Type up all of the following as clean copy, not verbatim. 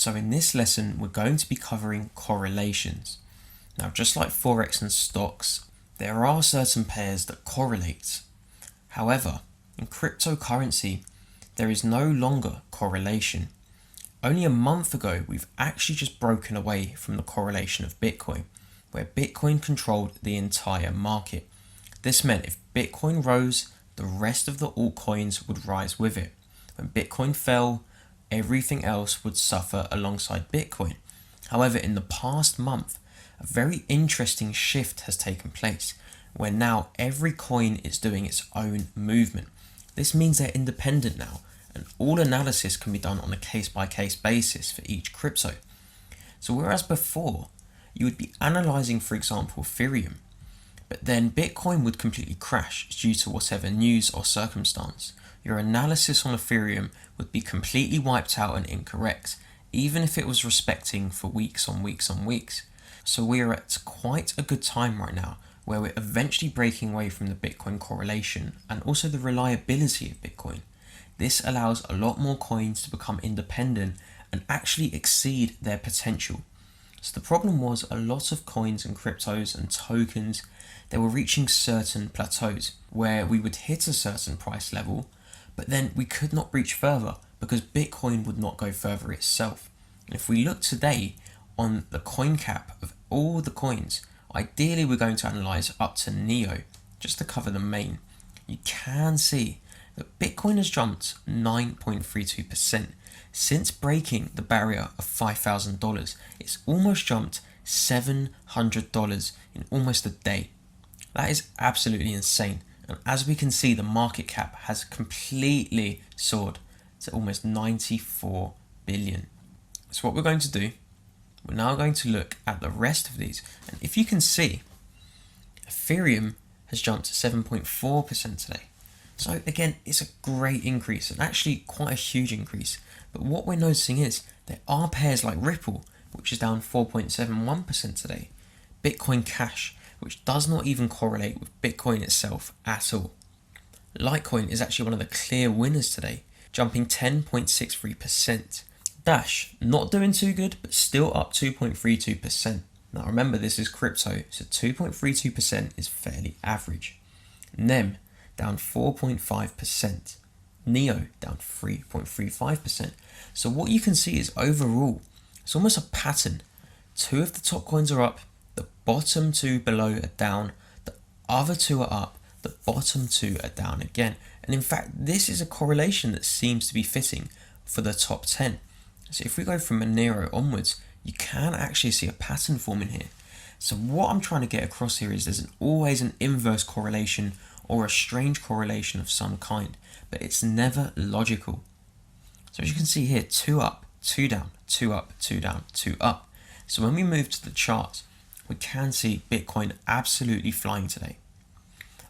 So in this lesson, we're going to be covering correlations. Now, just like Forex and stocks, there are certain pairs that correlate. However, in cryptocurrency, there is no longer correlation. Only a month ago, we've actually just broken away from the correlation of Bitcoin, where Bitcoin controlled the entire market. This meant if Bitcoin rose, the rest of the altcoins would rise with it. When Bitcoin fell, everything else would suffer alongside Bitcoin. However, in the past month, a very interesting shift has taken place, where now every coin is doing its own movement. This means they're independent now, and all analysis can be done on a case-by-case basis for each crypto. So whereas before, you would be analyzing, for example, Ethereum, but then Bitcoin would completely crash due to whatever news or circumstance. Your analysis on Ethereum would be completely wiped out and incorrect, even if it was respecting for weeks on weeks on weeks. So we are at quite a good time right now, where we're eventually breaking away from the Bitcoin correlation and also the reliability of Bitcoin. This allows a lot more coins to become independent and actually exceed their potential. So the problem was a lot of coins and cryptos and tokens, they were reaching certain plateaus where we would hit a certain price level, but then we could not reach further because Bitcoin would not go further itself. And if we look today on the coin cap of all the coins, ideally we're going to analyze up to NEO just to cover the main. You can see that Bitcoin has jumped 9.32%. Since breaking the barrier of $5,000, it's almost jumped $700 in almost a day. That is absolutely insane. And as we can see, the market cap has completely soared to almost 94 billion. So what we're going to do, we're now going to look at the rest of these. And if you can see, Ethereum has jumped 7.4% today. So again, it's a great increase and actually quite a huge increase. But what we're noticing is there are pairs like Ripple, which is down 4.71% today. Bitcoin Cash, which does not even correlate with Bitcoin itself at all. Litecoin is actually one of the clear winners today, jumping 10.63%. Dash, not doing too good, but still up 2.32%. Now remember, this is crypto, so 2.32% is fairly average. NEM, down 4.5%. NEO, down 3.35%. So what you can see is overall, it's almost a pattern. Two of the top coins are up, the bottom two below are down, the other two are up, the bottom two are down again. And in fact, this is a correlation that seems to be fitting for the top 10. So if we go from Monero onwards, you can actually see a pattern forming here. So what I'm trying to get across here is there's always an inverse correlation or a strange correlation of some kind, but it's never logical. So as you can see here, 2 up, 2 down, 2 up, 2 down, 2 up. So when we move to the chart, we can see Bitcoin absolutely flying today,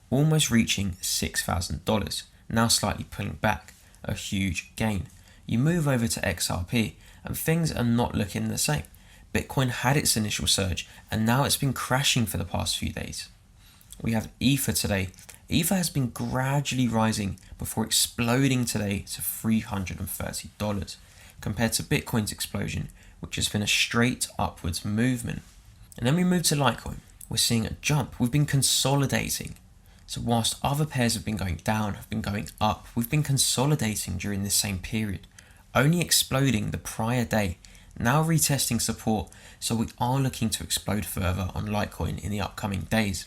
almost reaching $6,000, now slightly pulling back, a huge gain. You move over to XRP and things are not looking the same. Bitcoin had its initial surge and now it's been crashing for the past few days. We have Ether today. Ether has been gradually rising before exploding today to $330 compared to Bitcoin's explosion, which has been a straight upwards movement. And then we move to Litecoin. We're seeing a jump. We've been consolidating. So whilst other pairs have been going down, have been going up, we've been consolidating during this same period, only exploding the prior day, now retesting support, so we are looking to explode further on Litecoin in the upcoming days.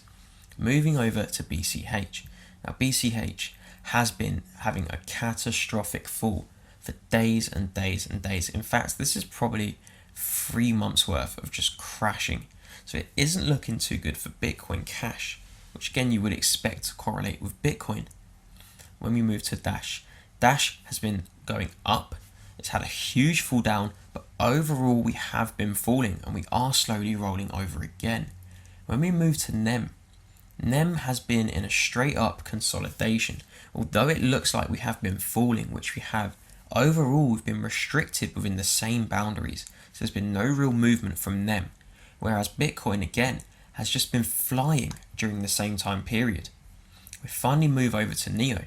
Moving over to BCH. Now BCH has been having a catastrophic fall for days and days and days. In fact, this is probably 3 months worth of just crashing. So it isn't looking too good for Bitcoin Cash, which again you would expect to correlate with Bitcoin. When we move to Dash, Dash has been going up. It's had a huge fall down, but overall we have been falling and we are slowly rolling over again. When we move to NEM, NEM has been in a straight up consolidation. Although it looks like we have been falling, which we have, overall we've been restricted within the same boundaries. So there's been no real movement from NEM. Whereas Bitcoin again has just been flying during the same time period. We finally move over to NEO.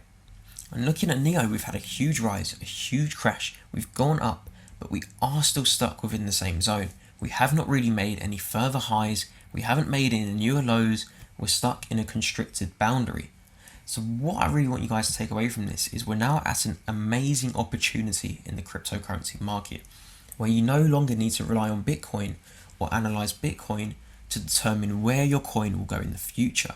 And looking at NEO, we've had a huge rise, a huge crash. We've gone up, but we are still stuck within the same zone. We have not really made any further highs, we haven't made any newer lows, we're stuck in a constricted boundary. So what I really want you guys to take away from this is we're now at an amazing opportunity in the cryptocurrency market, where you no longer need to rely on Bitcoin or analyze Bitcoin to determine where your coin will go in the future.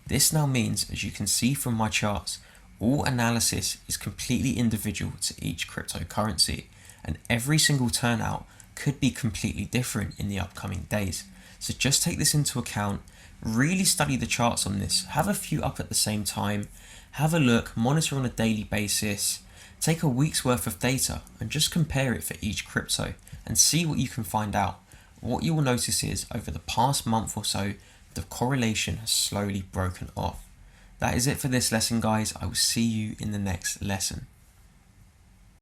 This now means, as you can see from my charts, all analysis is completely individual to each cryptocurrency, and every single turnout could be completely different in the upcoming days. So just take this into account, really study the charts on this, have a few up at the same time, have a look, monitor on a daily basis, take a week's worth of data and just compare it for each crypto and see what you can find out. What you will notice is over the past month or so, the correlation has slowly broken off. That is it for this lesson, guys. I will see you in the next lesson.